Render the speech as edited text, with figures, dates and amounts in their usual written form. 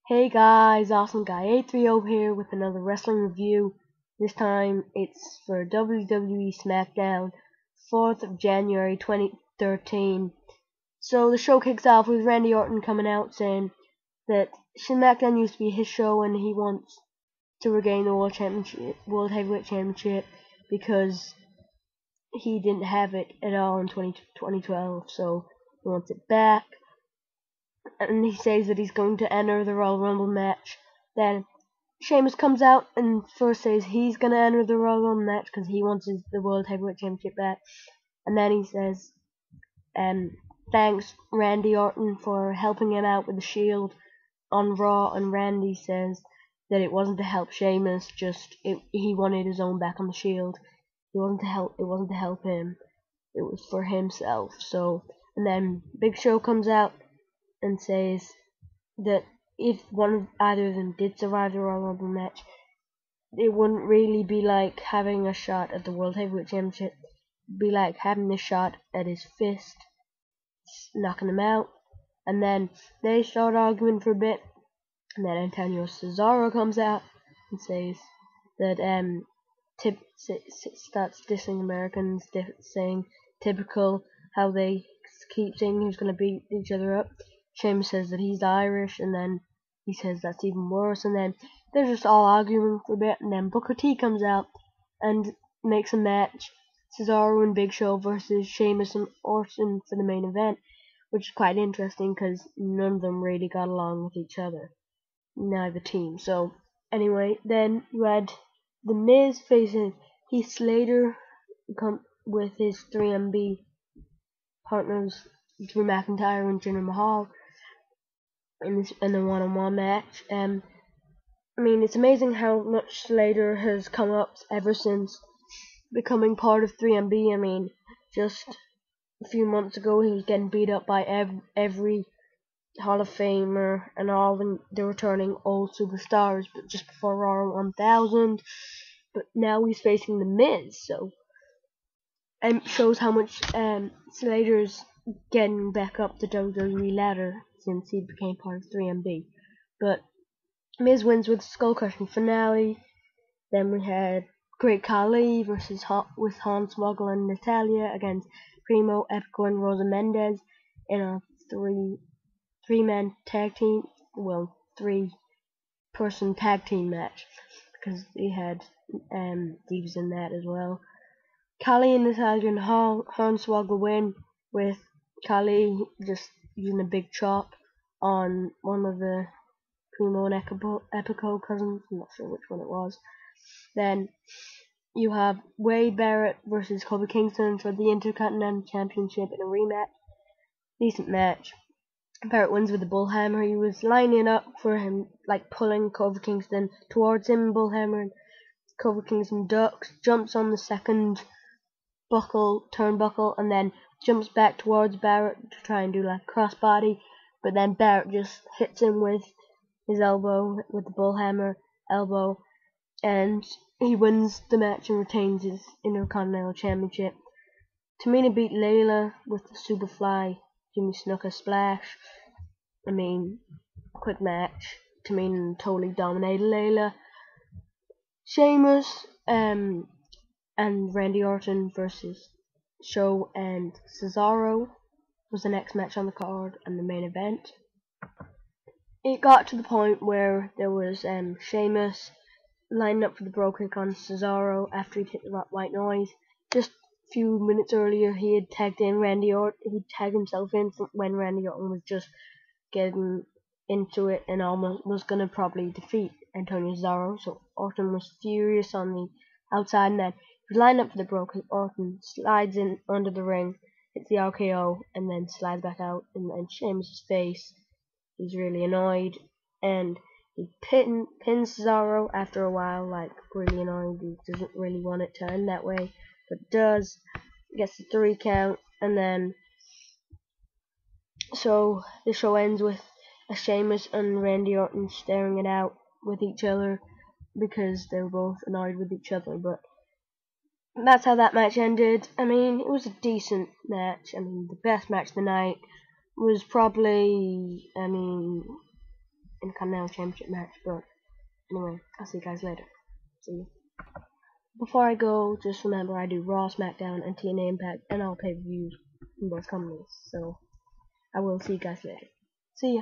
Hey guys, Awesome Guy 830 here with another wrestling review. This time it's for WWE Smackdown, 4th of January 2013. So the show kicks off with Randy Orton coming out saying that Smackdown used to be his show and he wants to regain the World Heavyweight Championship because he didn't have it at all in 2012, so he wants it back. And he says that he's going to enter the Royal Rumble match. Then Sheamus comes out and first says he's going to enter the Royal Rumble match because he wants the World Heavyweight Championship back. And then he says, thanks Randy Orton for helping him out with the Shield on Raw. And Randy says that it wasn't to help Sheamus, he wanted his own back on the Shield. It wasn't to help him. It was for himself. So, and then Big Show comes out and says that if either of them did survive the Royal Rumble match, it wouldn't really be like having a shot at the World Heavyweight Championship. It'd be like having a shot at his fist, knocking him out. And then they start arguing for a bit, and then Antonio Cesaro comes out and says that starts dissing Americans, saying typical how they keep saying who's going to beat each other up. Sheamus says that he's Irish, and then he says that's even worse, and then they're just all arguing for a bit, and then Booker T comes out and makes a match, Cesaro and Big Show versus Sheamus and Orton for the main event, which is quite interesting because none of them really got along with each other, neither team. So anyway, then you had The Miz facing Heath Slater with his 3MB partners Drew McIntyre and Jinder Mahal in the one-on-one match. I mean, it's amazing how much Slater has come up ever since becoming part of 3MB. I mean, just a few months ago he was getting beat up by every Hall of Famer and all the returning old superstars, but just before Raw 1000. But now he's facing The Miz, so it shows how much Slater's getting back up the WWE ladder since he became part of 3MB. But Miz wins with Skull Crushing finale. Then we had Great Khali versus with Hornswoggle and Natalya against Primo, Epico, and Rosa Mendez in a three-man tag team, well, three-person tag team match because they had Divas in that as well. Khali and Natalya and Hornswoggle win with Khali just using a big chop on one of the Primo and Epico cousins. I'm not sure which one it was. Then you have Wade Barrett versus Kofi Kingston for the Intercontinental Championship in a rematch. Decent match. Barrett wins with the bullhammer. He was lining up for him, like pulling Kofi Kingston towards him, bullhammer, and Kofi Kingston ducks, jumps on the second turnbuckle, and then jumps back towards Barrett to try and do like crossbody, but then Barrett just hits him with his elbow, with the bullhammer elbow, and he wins the match and retains his Intercontinental Championship. Tamina beat Layla with the Superfly Jimmy Snuka splash. I mean, quick match. Tamina totally dominated Layla. Sheamus and Randy Orton versus Show and Cesaro was the next match on the card and the main event. It got to the point where there was Sheamus lining up for the bro kick on Cesaro after he'd hit the white noise. Just a few minutes earlier, he had tagged in Randy Orton. He tagged himself in when Randy Orton was just getting into it and almost was gonna probably defeat Antonio Cesaro. So Orton was furious on the outside, and then he was lining up for the bro kick. Orton slides in under the ring, hits the RKO, and then slides back out in Sheamus' face. He's really annoyed, and he pins Cesaro after a while, like really annoyed. He doesn't really want it to end that way, but does. Gets the 3 count, and then so the show ends with a Sheamus and Randy Orton staring it out with each other because they were both annoyed with each other. But that's how that match ended. I mean, it was a decent match. I mean, the best match of the night was probably, Intercontinental Championship match. But anyway, I'll see you guys later. See you. Before I go, just remember I do Raw, SmackDown, and TNA Impact, and all pay-per-views from both companies. So I will see you guys later. See ya.